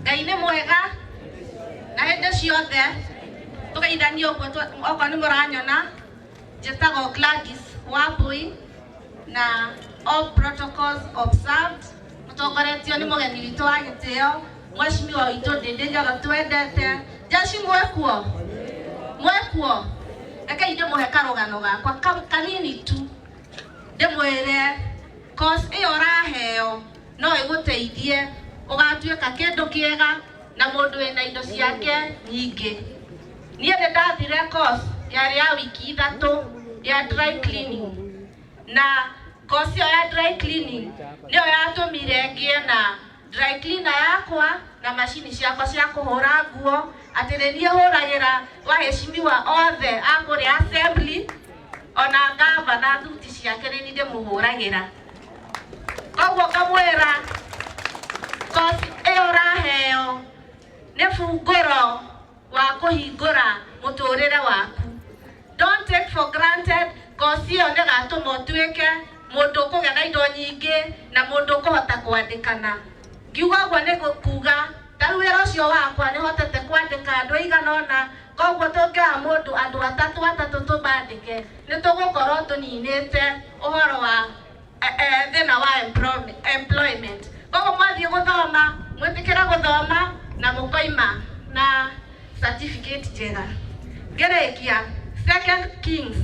Ngai nĩ mwega na hĩndĩ ciothe tũgeithanie ũguo okorwo nĩ mũranyona njĩtagwo Gladys Wambui na all protocols observed. Mũtongoretio nĩ mũgeni witũ wa gĩtĩo Mheshimiwa witũ Ndindi Nyoro twendete. Jeshi mwekuo reke ndĩmũhe karũgano gakwa kanini tu ndĩmwĩre course ĩyo ũraheo no ĩgũteithie ũgatuĩka kĩndũ kĩega na mũndũ wĩna indo ciake nyingĩ. Niĩ nĩ ndathire course yarĩ ya wiki 3 ya dry cleaning, na course ĩyo ya dry cleaning nĩyo yatũmire ngĩe na dry cleaner yakwa na macini ciakwa cia kũhũra nguo, atĩ nĩ niĩ hũragĩra waheshimiwa othe a kũrĩa assembly, ona ngavana thuti ciake nĩ niĩ ndĩmũhũragĩra. Koguo ngamwĩra course ĩyo ũraheo nĩ bungũro wa kũhingũra mũtũrĩre waku. Don't take for granted course ĩyo nĩ gatũma ũtuĩke mũndũ ũkũgĩa na indo nyingĩ na mũndũ ũkũhota kwandĩkana. Ngiuga ũguo nĩ kuuga tarĩ wĩra ũcio wakwa nĩ hotete kwandĩka andũ aigana ũna, koguo tũngĩoya mũndũ andũ atatũ tũbandĩke nĩ tũgũkorwo tũninĩte ũhoro wa thĩna wa employment. Koguo mwathiĩ gũthoma mwĩtĩkĩra gũthoma na mũkoima na certificate njega. Ngĩrĩkia 2 Kings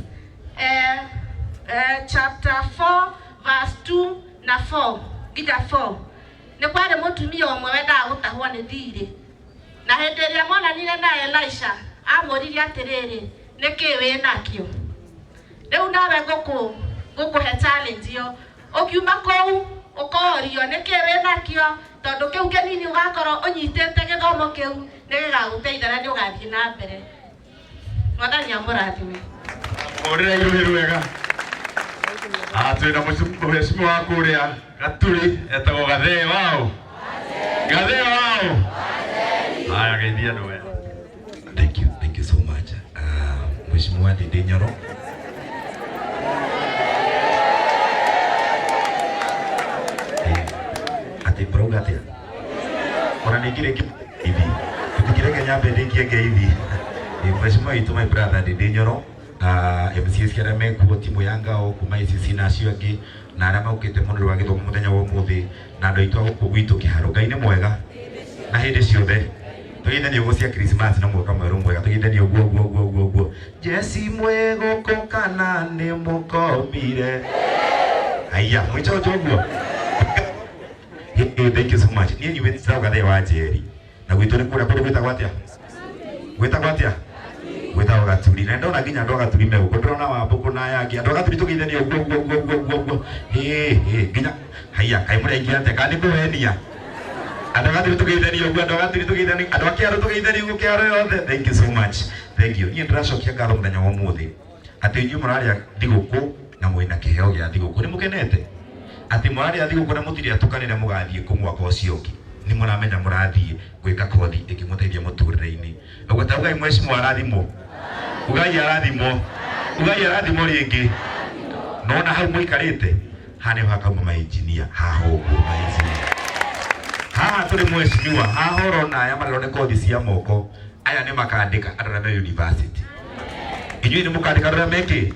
chapter 4 verse 2 na 4 nginya 4. Nĩ kwarĩ mũtumia ũmwe wendaga gũtahwo nĩ thirĩ, na hĩndĩ ĩrĩa monanire na Elisha amũririe atĩrĩrĩ, nĩkĩ wĩ nakĩo? Rĩu nawe ngũkũhe challenge ĩyo, ũkiuma kũu ũkorio nĩkĩ wĩ nakĩo, tondũ kĩu kĩnini ũgakorwo ũnyitĩte gĩthomo kĩu nĩ gĩgagũteithia na nĩ ũgathiĩ na mbere. Mwathani amũrathime. Mũrĩre iruhĩ wega. Twĩna mũheshimiwa wa kũrĩa Gaturi etagwo Gathee wao. Gathee wao. Haya, geithia andũ wega. Thank you so much. Mheshimiwa Ndindi Nyoro. Ati broga atia. Ona ningire hivi. Tukireke nyambe ndingie ngeithi. Mheshimiwa witũ my brother Ndindi Nyoro. MCS kĩrĩa mekuo timu ya Ngao kuma ICC na acio angĩ na arĩa maukĩte mũndũ wa gĩthomo mũthenya wa ũmũthĩ na andũ aitũ gũkũ gwitũ kĩharo. Ngai nĩ mwega na hĩndĩ ciothe. Tũgeithanie ũguo cia Christmas na mwaka mwerũ mwega. Tũgeithanie ũguo. Jesi mwegũkũ kana nĩ mũkomire. Aya, mwĩchocho ũguo. Thank you so much. Niĩ nyuĩ tsao Gathee wa Njeri. Na gwitũ nĩ kũrĩa kũndũ gwĩtagwo atĩa? Gwĩtagwo atĩa? Gwĩtagwo Gaturi. Na ndona nginya andũ a Gaturi megũkũ. Ndĩrona Wambũkũ na aya angĩ. Andũ a Gaturi tũgeithanie ũguo. Nginya haya kaĩ mũraingĩra atĩa kana nĩ kũhenia? Andũ a Gaturi tũgeithanie ũguo. Andũ a Gaturi tũgeithanie. Andũ a Kĩaro tũgeithanie ũguo Kĩaro yothe. Thank you so much. Thank you. Niĩ ndĩracokia ngatho mũthenya wa ũmũthĩ atĩ inyuĩ mũrarĩa thigũkũ na mwĩna kĩheo gĩa thigũkũ. Nĩ mũkenete? Atĩ mũrarĩa thigũkũ na mũtirĩ atukanĩre mũgathiĩ kũ mwaka ũcio ũngĩ. Nĩ mũramenya mũrathiĩ gwĩka kothi ĩkĩmũteithia mũtũrĩre-inĩ. Ũguo ta ugai mheshimiwa arathimwo. Ugai arathimwo. Ugai arathimwo rĩngĩ. Nona hau mũikarĩte hane hakauma maengineer haha ũguo maengineer. Haha tũrĩ mheshimiwa hahoro na aya marĩrwo nĩ kothi cia moko. Aya nĩ makandĩka andũ arĩa me university. Inyuĩ nĩ mũkandĩka andũ arĩa mekĩ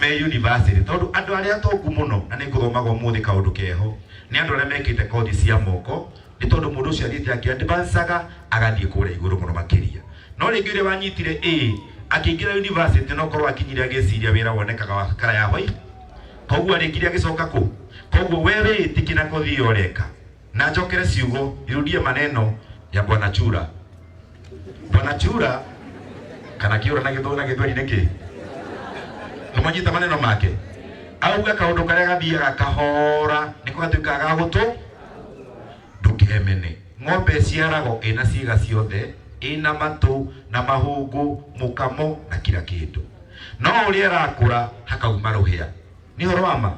me university, tondũ andũ arĩa atongu mũno na nĩ ngũthomaga ũmũthĩ kaũndũ keho nĩ andũ arĩa mekĩte kothi cia moko, nĩ tondũ mũndũ ũcio athiĩte akĩadvancaga agathiĩ kũrĩa igũrũ mũno makĩria. No rĩngĩ ũrĩa wanyitire akĩingĩra university no korwo akinyire agĩciria wĩra wonekaga wa kara ya hoi, koguo arĩkire agĩcoka kũ. Koguo wewe ĩtĩkĩ na kothi ĩyo ũreka na njokere ciugo irudie maneno ya Bwana Chura. Bwana Chura kana Kĩũra na Gĩthweri nĩkĩ? Nĩmanyita maneno make. Auga kaũndũ karĩa gathiaga kahora nĩko gatuĩkaga ga gũtũ. Ndũkemene. Ng'ombe ciaragwo ĩna ciĩga ciothe, ĩna matũ na mahũngũ, mũkamo na kila kĩndũ. No ũrĩa ĩrakũra hakauma rũhĩa. Nĩ ũhoro wa ma.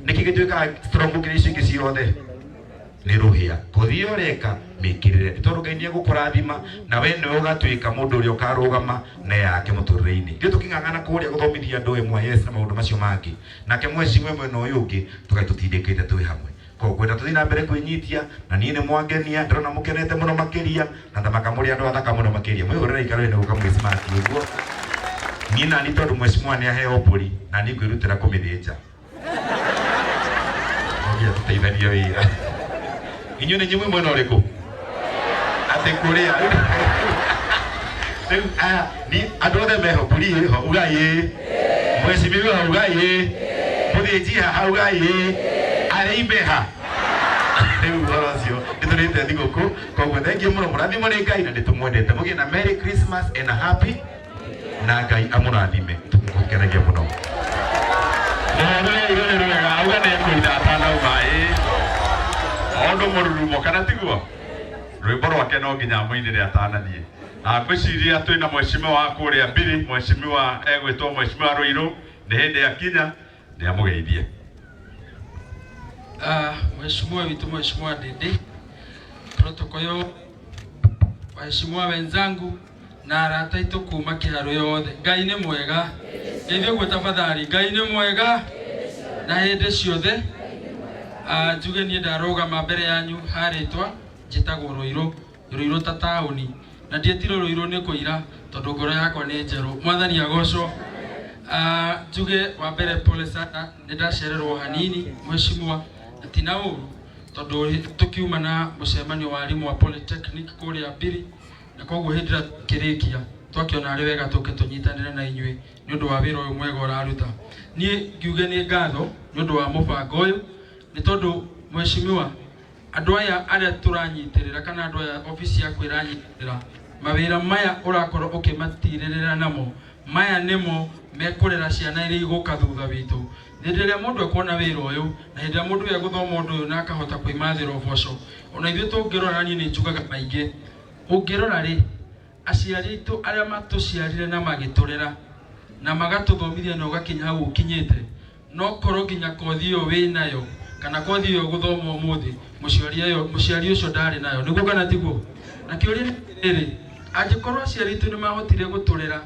Nĩkĩ gĩtuĩkaga strong gũkĩra icio ingĩ ciothe? Nĩ rũhĩa. Kothi ĩyo ũreka mĩkĩrĩre. Tondũ Ngai nĩ egũkũrathima na we nĩwe ũgatuĩka mũndũ ũrĩa ũkarũgama na yake mũtũrĩre-inĩ. Ithuĩ tũkĩng'ang'ana kũrĩa gũthomithia andũ MYS na maũndũ macio mangĩ. Nake mheshimiwa mwena ũyũ ũngĩ tũgai tũtindĩkĩte twĩ hamwe. Kwenda tuthina mbere kwinyitia na niĩ nĩ mwangenia ndĩrona mũkenete mũno makĩria na thamaka mũrĩ andũ athaka mũno makĩria mwĩhũrĩre ikaro nĩ gũka mwĩsmart ũguo niĩ na nĩ tondũ mheshimiwa nĩ aheo mbũri na niĩ ngwĩrutĩra kũmĩthĩnja nginya tũteithanie wĩra inyuĩ nĩ nyumĩ mwena ũrĩkũ atĩ kũrĩa rĩu ni andũ othe meho mbũri ĩho ugai mheshimiwa ugai mũthĩnji haha ugai arĩimbeha rĩu ũhoro ũcio nĩtũrĩte thigũkũ koguo thengiũ mũno mũrathimwo nĩ Ngai na nĩtũmwendete mũgĩe na Merry Christmas and a happy na Ngai amũrathime tũkenagia mũno rwega auga nĩ kũitha atanauma ondũ mũrurumo kana tiguo rwĩmbo rwake no nginya mũinĩre atanathiĩ ngwĩciria twĩna mheshimiwa wa kũrĩa mbiri mheshimiwa egwĩtwo mheshimiwa Rũirũ nĩ hĩndĩ yakinya nĩ amũgeithie. Mheshimiwa witu Mheshimiwa Dede, protokolo waheshimiwa wenzangu na arata itu kuma kiharo yothe, Ngai nĩ mwega. Ngeithio gwe tafadhali, Ngai nĩ mwega na hĩndĩ ciothe. Njuge niĩ ndarũgama mbere yanyu harĩtwa njĩtagwo Rũirũ ta taũni na ndietiro Rũirũ nĩ kũira tondũ ngoro yakwa nĩ njerũ. Mwathani agocwo. Njuge wa mbere pole sana nĩndacererwo hanini mheshimiwa tina ũru tondũ tukiuma na mũcemanio wa arimũ wa polytechnic kũrĩa mbiri na koguo hĩndĩ ĩrĩa kĩrĩkia twakiona arĩ wega tũke tũnyitanĩre na inyuĩ nĩ ũndũ wa wĩra ũyũ mwega ũraruta. Niĩ ngiuge nĩ ngatho nĩ ũndũ wa mũbango ũyũ nĩ tondũ mheshimiwa andũ aya arĩa tũranyitĩrĩra kana andũ aya ofisi yaku ĩranyitĩrĩra mawĩra maya ũrakorwo ũkĩmatirĩrĩra namo maya nĩmo mekũrera ciana iria igũka thutha witũ. Hĩndĩ ĩrĩa mũndũ ekuona wĩra ũyũ na hĩndĩ ĩrĩa mũndũ egũthoma ũndũ ũyũ na akahota kwĩmathĩra ũboco ona ithuĩ tũngĩrora niĩ nĩ njugaga maingĩ ũngĩrora rĩ aciari aitũ arĩa matũciarire na magĩtũrera na magatũthomithia na ũgakinya hau ũkinyĩte no korwo nginya kothi ĩyo wĩnayo kana kothi ĩyo gũthoma ũmũthĩ mũciari ũcio ndarĩ nayo nĩguo kana tiguo. Na kĩũria rĩrĩ angĩkorwo aciari aitũ nĩ mahotire gũtũrera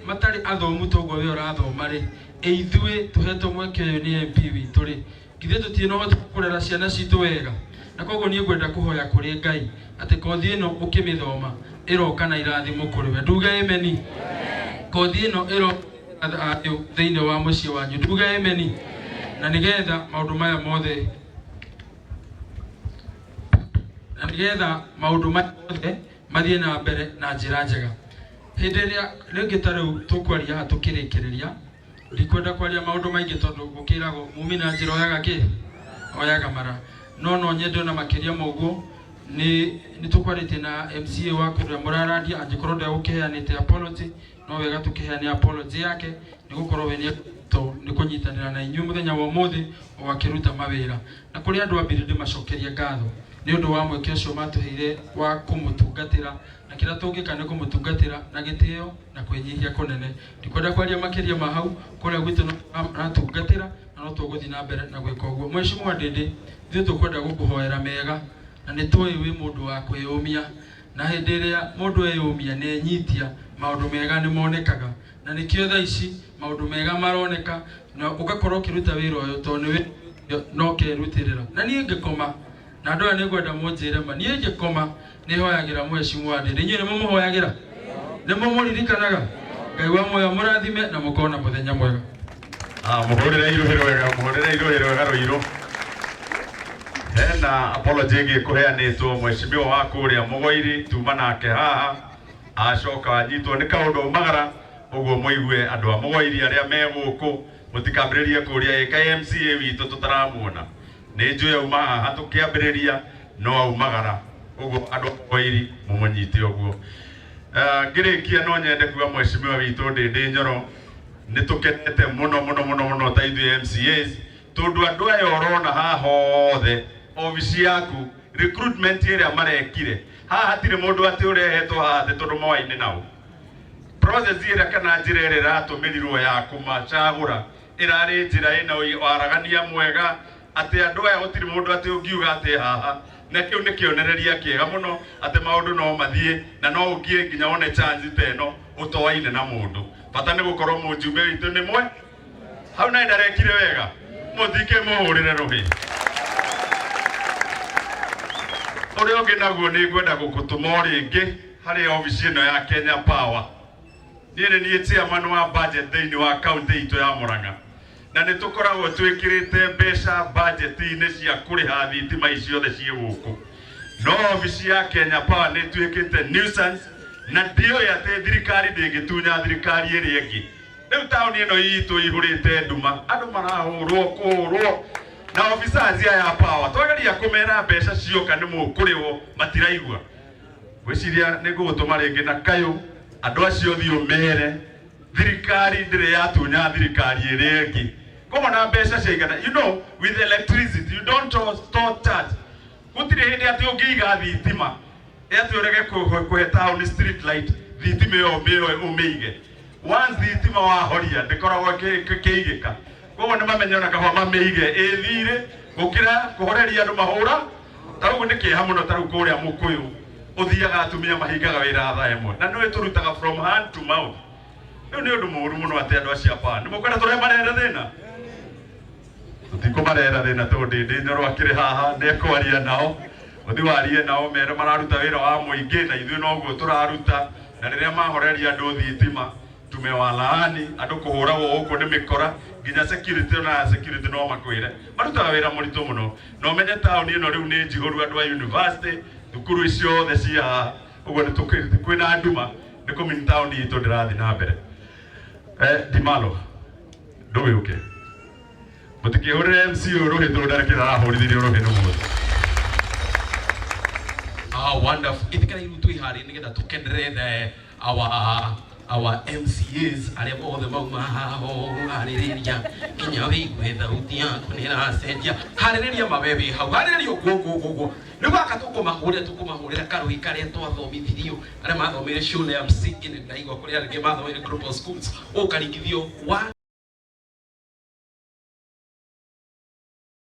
matarĩ athomu toguo we ũrathoma rĩ ithuĩ tũhetwo mweke ũyũ nĩ MP witũ rĩ githĩ tũtiĩnohota kũrera ciana citũ wega. Na koguo niĩ ngwenda kũhoya kũrĩ Ngai atĩ kothi ĩno ũkĩmĩthoma ĩroka na irathimo kũrĩ we. Nduga ameni. Kothi ĩno ĩroka thĩinĩ wa mũciĩ wanyu. Nduga ameni. Na nĩgetha maũndũ maya mothe mathiĩ na mbere na njĩra njega. Hĩndĩ ĩrĩa rĩngĩ ta rĩu tũkwaria haha tũkĩrĩkĩrĩria ndikwenda kwaria maũndũ maingĩ tondũ gũkĩragwo mumi na njĩra oyaga mara no nyende na makĩria moguo nĩ tũkwarĩtie na MCA wa kũrĩa Mũrarandia angĩkorwo ndegũkĩheanĩte apology no wega tũkĩheane apology yake nĩ gũkorwo we nĩ kũnyitanĩra na inyuĩ mũthenya wa ũmũthĩ ũgakĩruta mawĩra na kũrĩ andũ ambiri ndĩmacokeria ngatho nĩ ũndũ wa mweke ũcio matũheire wa kũmũtungatĩra na kĩrĩa tũngĩka nĩ kũmũtungatĩra na gĩtĩo na kwĩnyihia kũnene. Ndikwenda kwaria makĩria ma hau kũrĩa gwitũ natungatĩra na no tũgũthiĩ na mbere na gwĩka ũguo. Mheshimiwa Dede ithuĩ tũkwenda gũkũhoera mega na nĩ tũĩ wĩ mũndũ wa kwĩyũmia na hĩndĩ ĩrĩa mũndũ eyũmia nĩ enyitia maũndũ mega nĩ monekaga na nĩkĩo thaa ici maũndũ mega maroneka na ũgakorwo ũkĩruta wĩra ũyũ tondũ nĩ no kĩrutĩrĩra. Na niĩ ngĩkoma na andũ aya nĩ ngwenda mũnjĩre ma niĩ ngĩkoma nĩ hoyagĩra Mheshimiwa Dede. Inyuĩ nĩ mũmũhoyagĩra nĩ mũmũririkanaga. Ngai wa muoyo mũrathime na mũkona mũthenya mwega. Mũhũrĩre iruhĩro wega Rũirũ. Hena apology ĩgĩkũheanĩtwo mheshimiwa wa kũrĩa Mũgoiri tuma nake haha acoka anyitwo nĩ kaũndũ magara ũguo mũigue andũ a Mũgoiri arĩa me gũkũ mũtikambĩrĩrie kũrĩa KMCA witũ tũtaramuona nĩ njũĩ auma haha tũkĩambĩrĩria no aumagara ũguo andũ a Mũgoiri mũmũnyite ũguo. Ngĩrĩkia no nyende kuga mheshimiwa witũ Dede Nyoro nĩ tũkenete mũno ta ithuĩ MCAs tondũ andũ aya ũrona haha othe ofisi yaku recruitment ĩrĩa marekire haha hatirĩ mũndũ atĩ ũrehetwo haha tondũ moaine nao. Process ĩrĩa kana njĩra ĩrĩa ĩratũmĩrirwo ya kũmacagũra ĩrarĩ njĩra ĩna waragania mwega atĩ andũ aya gũtirĩ mũndũ atĩ ũngiuga atĩ haha na kĩu nĩ kĩonereria kĩega mũno atĩ maũndũ no mathiĩ na no ũngĩe nginya one chance ta ĩno ũtoaine na mũndũ. Bata nĩ gũkorwo mũnjumbe witũ nĩ mwe hau na ndarekire wega mũthike mũhũrĩre rũhĩ. Ore onge naguo ni ngwenda gukutuma ringi hari ofisi ino ya Kenya Power. Ni chairman wa budget thiini wa county itu ya Murang'a. Na ni tukoragwo twikirite mbeca budget-ini cia kuriha thitima icio the cie guku. No ofisi ya Kenya Power ni twikite nuisance na ndio ya te thirikari ndingitunya thirikari iri ingi. Riu tauni ino itu ihurite nduma, andu marahurwo kurwo na officers ya Power twageria kumera mbeca cioka ni mukuriwo matiraigua. Gwiciria ni gutuma ringi na kayo andu acio thio mere thirikari ndire yatunya thirikari iri ingi. Koma na mbeca ciigana, you know, with electricity you don't store charge. Gutire hindi ati ungiiga thitima ati urege kuhe town street light thitima yo umeige. Once thitima wahoria ndikoragwo kiigika. Koguo ni mamenyana kahwa mameige ethire gukira kuhoreria andu mahura tarugo ni kiha muno tarugo kuria mukuyu uthiaga atumia mahingaga wira thaa imwe na no turutaga from hand to mouth. Riu ni undu muru muno ati andu acia pa ni mukwenda tore marera thina tutiko marera thina tondu ndi nyorwakire haha ne kwaria nao uthi warie nao mere mararuta wira wa muingi na ithuĩ noguo turaruta na riria mahoreria andu thitima tumewalaani andu kuhuragwo huko ni mikora nginya security no makwire marutaga wira muritu muno no menye tauni ino riu ni njihuru andu a university thukuru icio the cia uguo ni kwina nduma ni community town itu ndirathi na mbere. Dimalo nduwe uke mutikihurire MC uruhitu ndareke arahurithirie uruhitu muno. Wonderful. Itikana iru twihari nigetha tukenderere our MCAs aria bothe mauma haho haririria kinya wigwe thauti yaku ni racenjia haririria mabebe hau haririria gugu ni waka tukumahurira karuhi karia twathomithirio aria mathomire shule ya msingi ni ndaigwa kuria ringi mathomire group of schools ukaringithio